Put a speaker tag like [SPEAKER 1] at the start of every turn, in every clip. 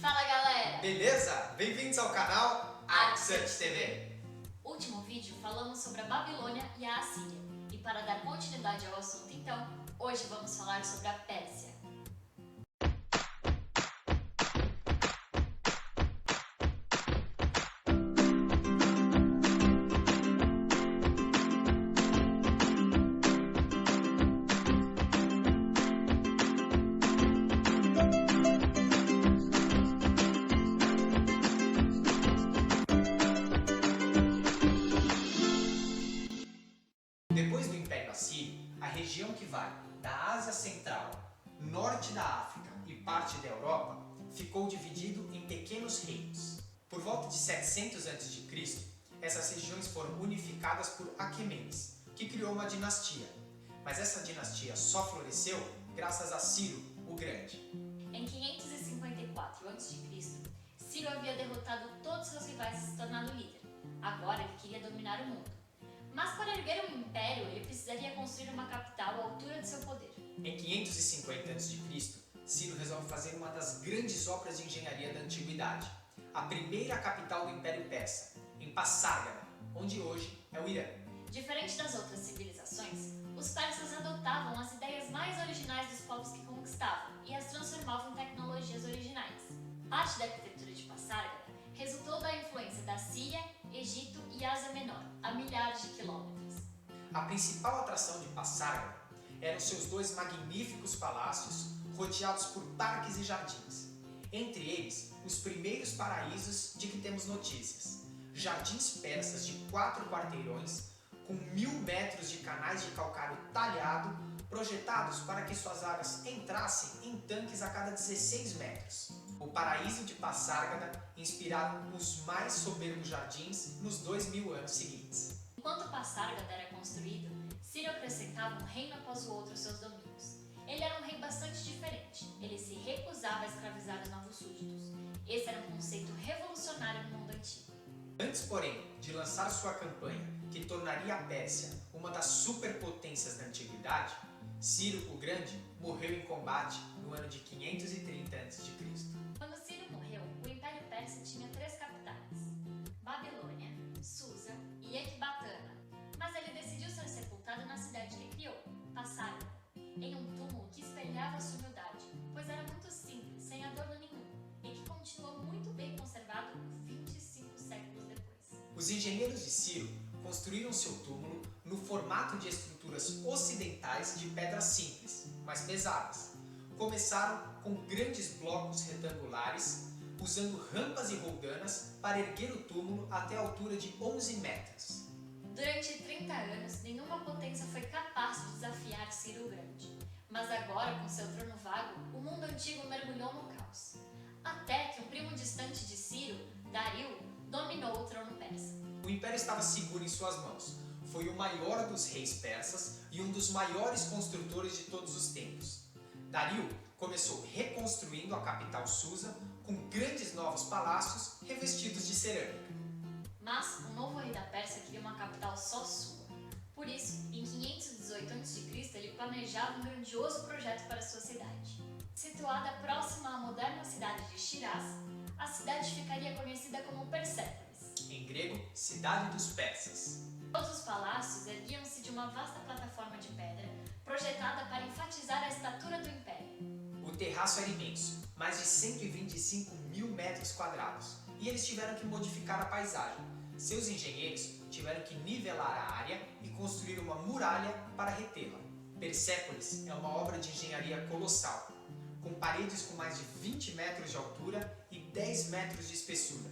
[SPEAKER 1] Fala galera!
[SPEAKER 2] Beleza? Bem-vindos ao canal ArtSearch TV.
[SPEAKER 1] Último vídeo falamos sobre a Babilônia e a Assíria. E para dar continuidade ao assunto então, hoje vamos falar sobre a Pérsia.
[SPEAKER 2] Depois do Império Assírio, a região que vai da Ásia Central, norte da África e parte da Europa ficou dividido em pequenos reinos. Por volta de 700 a.C., essas regiões foram unificadas por Aquemenes, que criou uma dinastia. Mas essa dinastia só floresceu graças a Ciro o Grande.
[SPEAKER 1] Em 554 a.C., Ciro havia derrotado todos seus rivais e se tornado líder. Agora ele queria dominar o mundo. Mas para erguer um império, ele precisaria construir uma capital à altura de seu poder.
[SPEAKER 2] Em 550 a.C., Ciro resolve fazer uma das grandes obras de engenharia da antiguidade, a primeira capital do Império Persa, em Passárgada, onde hoje é o Irã.
[SPEAKER 1] Diferente das outras civilizações, os persas adotavam as ideias mais originais dos povos que conquistavam e as transformavam em tecnologias originais. Parte da arquitetura de Passárgada resultou da influência da Síria, Egito e Ásia Menor, a milhares de quilômetros.
[SPEAKER 2] A principal atração de Passárgada eram seus dois magníficos palácios, rodeados por parques e jardins. Entre eles, os primeiros paraísos de que temos notícias. Jardins persas de 4 quarteirões, com 1000 metros de canais de calcário talhado, projetados para que suas águas entrassem em tanques a cada 16 metros. O paraíso de Passárgada inspiraram os mais soberbos jardins nos 2000 anos seguintes.
[SPEAKER 1] Enquanto Passárgada era construído, Ciro acrescentava um reino após o outro aos seus domínios. Ele era um rei bastante diferente. Ele se recusava a escravizar os novos súditos. Esse era um conceito revolucionário no mundo antigo.
[SPEAKER 2] Antes, porém, de lançar sua campanha, que tornaria a Pérsia uma das superpotências da antiguidade, Ciro o Grande morreu em combate no ano de 530 a.C.
[SPEAKER 1] Quando Ciro morreu, o Império Persa tinha 3 capitais: Babilônia, Susa e Ecbatana. Mas ele decidiu ser sepultado na cidade que criou, Passárgada, em um túmulo que espelhava sua humildade, pois era muito simples, sem adorno nenhum, e que continuou muito bem conservado 25 séculos depois.
[SPEAKER 2] Os engenheiros de Ciro construíram seu túmulo no formato de estruturas ocidentais de pedras simples, mas pesadas. Começaram com grandes blocos retangulares, usando rampas e roldanas para erguer o túmulo até a altura de 11 metros.
[SPEAKER 1] Durante 30 anos, nenhuma potência foi capaz de desafiar Ciro o Grande. Mas agora, com seu trono vago, o mundo antigo mergulhou no caos. Até que um primo distante de Ciro, Dario, dominou o trono persa.
[SPEAKER 2] O império estava seguro em suas mãos. Foi o maior dos reis persas e um dos maiores construtores de todos os tempos. Dario começou reconstruindo a capital Susa com grandes novos palácios revestidos de cerâmica.
[SPEAKER 1] Mas o novo rei da Pérsia queria uma capital só sua. Por isso, em 518 a.C., ele planejava um grandioso projeto para sua cidade. Situada próxima à moderna cidade de Shiraz, a cidade ficaria conhecida como Persépolis.
[SPEAKER 2] Em grego, cidade dos persas.
[SPEAKER 1] Todos os palácios erguiam-se de uma vasta plataforma de pedra, projetada para enfatizar a estatura do império.
[SPEAKER 2] O terraço era imenso, mais de 125.000 metros quadrados, e eles tiveram que modificar a paisagem. Seus engenheiros tiveram que nivelar a área e construir uma muralha para retê-la. Persépolis é uma obra de engenharia colossal, com paredes com mais de 20 metros de altura e 10 metros de espessura.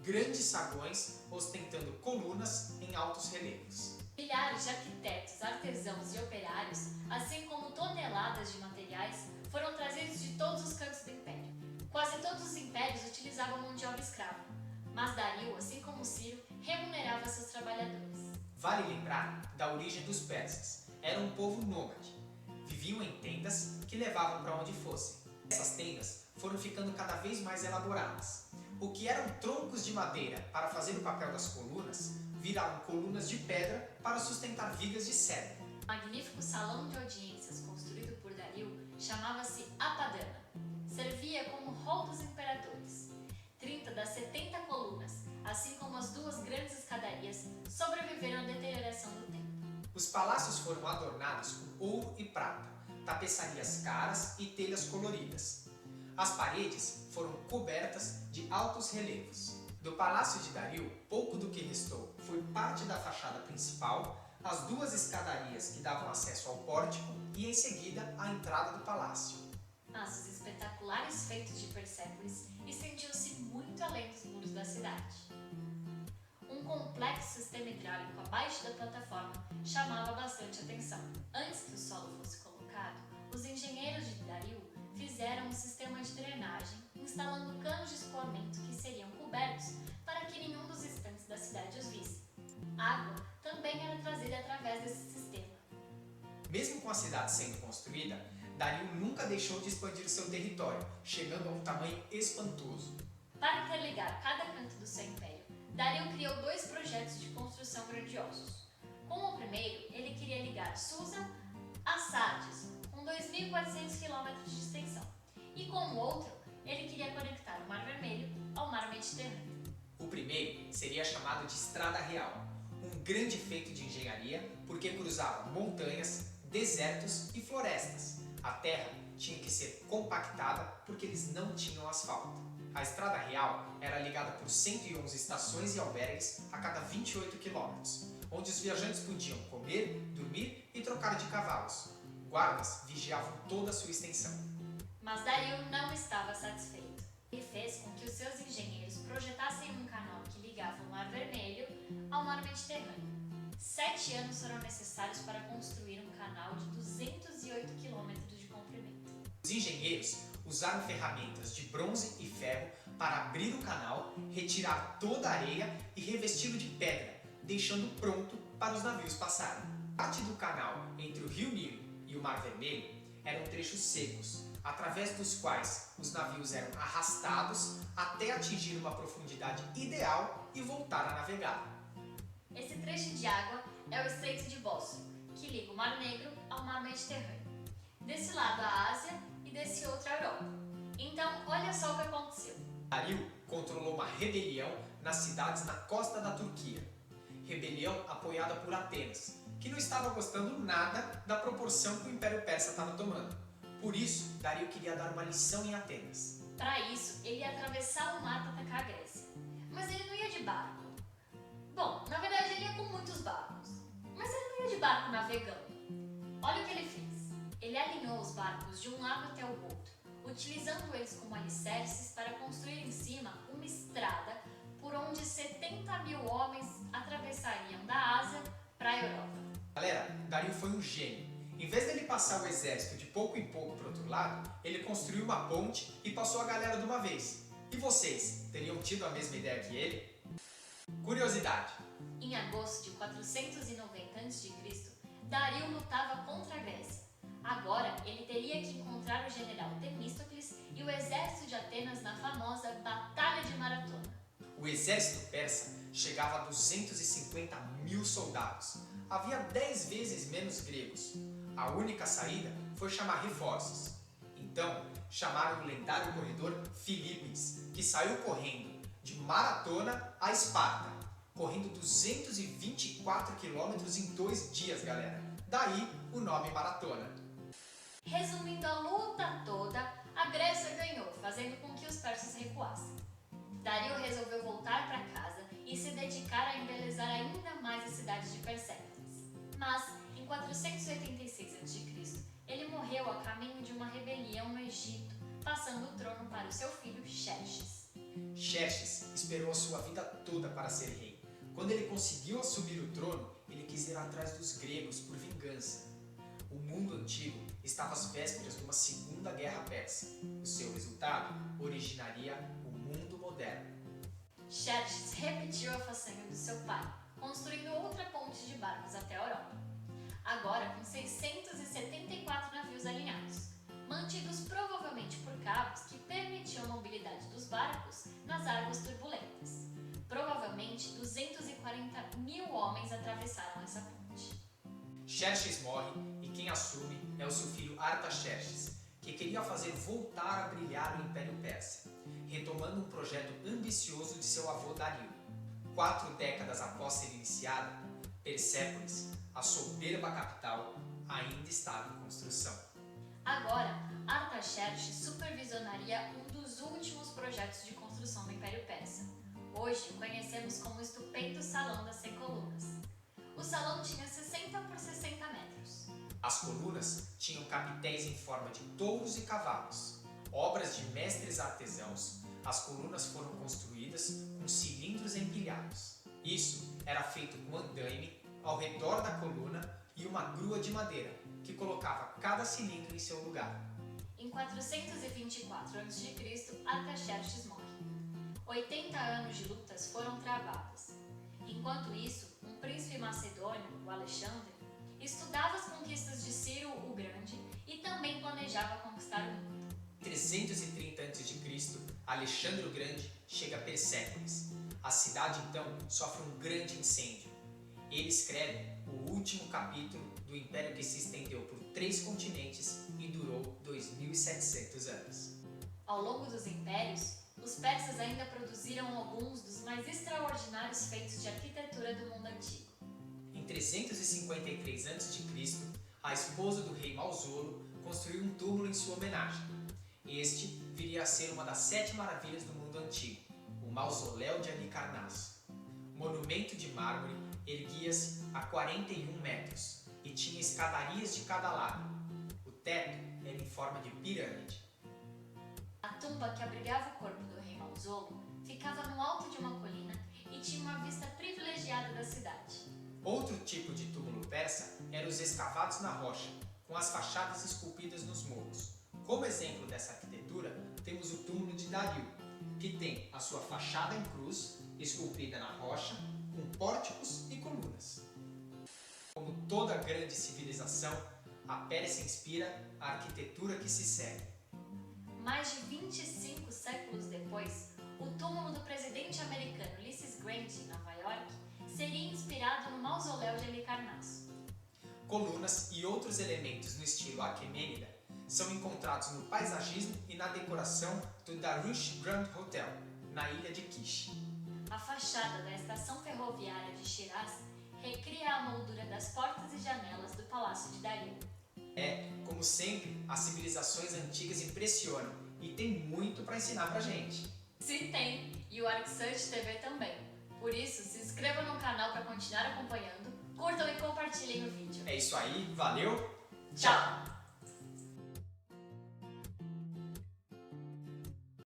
[SPEAKER 2] Grandes saguões ostentando colunas em altos relevos.
[SPEAKER 1] Milhares de arquitetos, artesãos e operários, assim como toneladas de materiais, foram trazidos de todos os cantos do império. Quase todos os impérios utilizavam mão de obra escrava, mas Dario, assim como Ciro, remunerava seus trabalhadores.
[SPEAKER 2] Vale lembrar da origem dos persas. Era um povo nômade. Viviam em tendas que levavam para onde fossem. Essas tendas foram ficando cada vez mais elaboradas. O que eram troncos de madeira para fazer o papel das colunas, viraram colunas de pedra para sustentar vigas de cedro.
[SPEAKER 1] O magnífico salão de audiências construído por Dario chamava-se Apadana. Servia como hall dos imperadores. das 70 colunas, assim como as duas grandes escadarias, sobreviveram à deterioração do tempo.
[SPEAKER 2] Os palácios foram adornados com ouro e prata, tapeçarias caras e telhas coloridas. As paredes foram cobertas de altos relevos. Do palácio de Dario, pouco do que restou foi parte da fachada principal, as duas escadarias que davam acesso ao pórtico e, em seguida, a entrada do palácio.
[SPEAKER 1] Mas os espetaculares feitos de Persépolis estendiam-se muito além dos muros da cidade. Um complexo sistema hidráulico abaixo da plataforma chamava bastante atenção. Antes que o solo fosse colocado, os engenheiros de Dario fizeram um sistema de drenagem, instalando canos de escoamento que seriam cobertos para que nenhum dos estanques da cidade os visse. A água também era trazida através desse sistema.
[SPEAKER 2] Mesmo com a cidade sendo construída, Dario nunca deixou de expandir o seu território, chegando a um tamanho espantoso.
[SPEAKER 1] Para interligar cada canto do seu império, Dario criou 2 projetos de construção grandiosos. Com o primeiro, ele queria ligar Susa a Sardes, com 2.400 km de extensão, e com o outro, ele queria conectar o Mar Vermelho ao Mar Mediterrâneo.
[SPEAKER 2] O primeiro seria chamado de Estrada Real, um grande feito de engenharia porque cruzava montanhas, desertos e florestas. A terra tinha que ser compactada porque eles não tinham asfalto. A Estrada Real era ligada por 111 estações e albergues a cada 28 quilômetros, onde os viajantes podiam comer, dormir e trocar de cavalos. Guardas vigiavam toda a sua extensão.
[SPEAKER 1] Mas Dario não estava satisfeito. Ele fez com que os seus engenheiros projetassem um canal que ligava o Mar Vermelho ao Mar Mediterrâneo. 7 anos foram necessários para construir um canal de 208 quilômetros de comprimento.
[SPEAKER 2] Os engenheiros usaram ferramentas de bronze e ferro para abrir o canal, retirar toda a areia e revesti-lo de pedra, deixando pronto para os navios passarem. Parte do canal entre o Rio Nilo e o Mar Vermelho eram trechos secos, através dos quais os navios eram arrastados até atingir uma profundidade ideal e voltar a navegar.
[SPEAKER 1] Esse trecho de água é o Estreito de Bósforo, que liga o Mar Negro ao Mar Mediterrâneo. Desse lado a Ásia e desse outro a Europa. Então, olha só o que aconteceu.
[SPEAKER 2] Dario controlou uma rebelião nas cidades na costa da Turquia. Rebelião apoiada por Atenas, que não estava gostando nada da proporção que o Império Persa estava tomando. Por isso, Dario queria dar uma lição em Atenas.
[SPEAKER 1] Para isso, ele ia atravessar o mar para atacar a Grécia. Mas ele não ia de barco. Bom, na verdade ele ia com muitos barcos. Mas ele não ia de barco navegando. Olha o que ele fez. Ele alinhou os barcos de um lado até o outro, utilizando eles como alicerces para construir em cima uma estrada por onde 70.000 homens atravessariam da Ásia para a Europa.
[SPEAKER 2] Galera, Dario foi um gênio. Em vez dele passar o exército de pouco em pouco para o outro lado, ele construiu uma ponte e passou a galera de uma vez. E vocês, teriam tido a mesma ideia que ele? Curiosidade.
[SPEAKER 1] Em agosto de 490 a.C., Dario lutava contra a Grécia. Agora, ele teria que encontrar o general Temístocles e o exército de Atenas na famosa Batalha de Maratona.
[SPEAKER 2] O exército persa chegava a 250.000 soldados. Havia 10 vezes menos gregos. A única saída foi chamar reforços. Então, chamaram o lendário corredor Filíppides, que saiu correndo de Maratona a Esparta, correndo 224 quilômetros em 2 dias, galera. Daí o nome Maratona.
[SPEAKER 1] Resumindo a luta toda, a Grécia ganhou, fazendo com que os persas recuassem. Dario resolveu voltar para casa e se dedicar a embelezar ainda mais a cidade de Persépolis. Mas, em 486 a.C., ele morreu a caminho de uma rebelião no Egito, passando o trono para o seu filho Xerxes.
[SPEAKER 2] Xerxes esperou a sua vida toda para ser rei. Quando ele conseguiu assumir o trono, ele quis ir atrás dos gregos por vingança. O mundo antigo estava às vésperas de uma segunda guerra persa. O seu resultado originaria o mundo moderno.
[SPEAKER 1] Xerxes repetiu a façanha do seu pai, construindo outra ponte de barcos até a Europa. Agora com 674 navios alinhados, mantidos provavelmente por cabos que permitiam a mobilidade dos barcos nas águas turbulentas. Provavelmente 240.000 homens atravessaram essa ponte.
[SPEAKER 2] Xerxes morre e quem assume é o seu filho Artaxerxes, que queria fazer voltar a brilhar o Império Persa. retomando um projeto ambicioso de seu avô Dario. 4 décadas após ser iniciada, Persépolis, a soberba capital, ainda estava em construção.
[SPEAKER 1] Agora, Artaxerxes supervisionaria um dos últimos projetos de construção do Império Persa. Hoje o conhecemos como o estupendo Salão das 100 Colunas. O salão tinha 60 por 60 metros.
[SPEAKER 2] As colunas tinham capitéis em forma de touros e cavalos. Obras de mestres artesãos, as colunas foram construídas com cilindros empilhados. Isso era feito com andaime ao redor da coluna e uma grua de madeira, que colocava cada cilindro em seu lugar.
[SPEAKER 1] Em 424 a.C., Artaxerxes morre. 80 anos de lutas foram travadas. Enquanto isso, um príncipe macedônio, o Alexandre, estudava as conquistas de Ciro o Grande e também planejava conquistar o mundo.
[SPEAKER 2] Em 330 a.C., Alexandre o Grande chega a Persépolis. A cidade então sofre um grande incêndio. Ele escreve o último capítulo do império que se estendeu por 3 continentes e durou 2700 anos.
[SPEAKER 1] Ao longo dos impérios, os persas ainda produziram alguns dos mais extraordinários feitos de arquitetura do mundo antigo.
[SPEAKER 2] Em 353 a.C., a esposa do rei Mausolo construiu um túmulo em sua homenagem. Este viria a ser uma das 7 maravilhas do mundo antigo, o Mausoléu de Halicarnasso. Monumento de mármore, erguia-se a 41 metros e tinha escadarias de cada lado. O teto era em forma de pirâmide.
[SPEAKER 1] A tumba que abrigava o corpo do rei Mausolo ficava no alto de uma colina e tinha uma vista privilegiada da cidade.
[SPEAKER 2] Outro tipo de túmulo persa eram os escavados na rocha, com as fachadas esculpidas nos morros. Como exemplo dessa arquitetura, temos o túmulo de Dario, que tem a sua fachada em cruz, esculpida na rocha, com pórticos e colunas. Como toda grande civilização, a Pérsia inspira a arquitetura que se segue.
[SPEAKER 1] Mais de 25 séculos depois, o túmulo do presidente americano Ulysses Grant, em Nova York, seria inspirado no Mausoléu de Halicarnasso.
[SPEAKER 2] Colunas e outros elementos no estilo aquemênida são encontrados no paisagismo e na decoração do Darush Grand Hotel, na ilha de Kish.
[SPEAKER 1] A fachada da estação ferroviária de Shiraz recria a moldura das portas e janelas do Palácio de Dario.
[SPEAKER 2] Como sempre, as civilizações antigas impressionam e tem muito para ensinar pra gente.
[SPEAKER 1] Se tem, e o ArcSearch TV também. Por isso, se inscreva no canal para continuar acompanhando, curtam e compartilhem o vídeo.
[SPEAKER 2] É isso aí, valeu,
[SPEAKER 1] Tchau!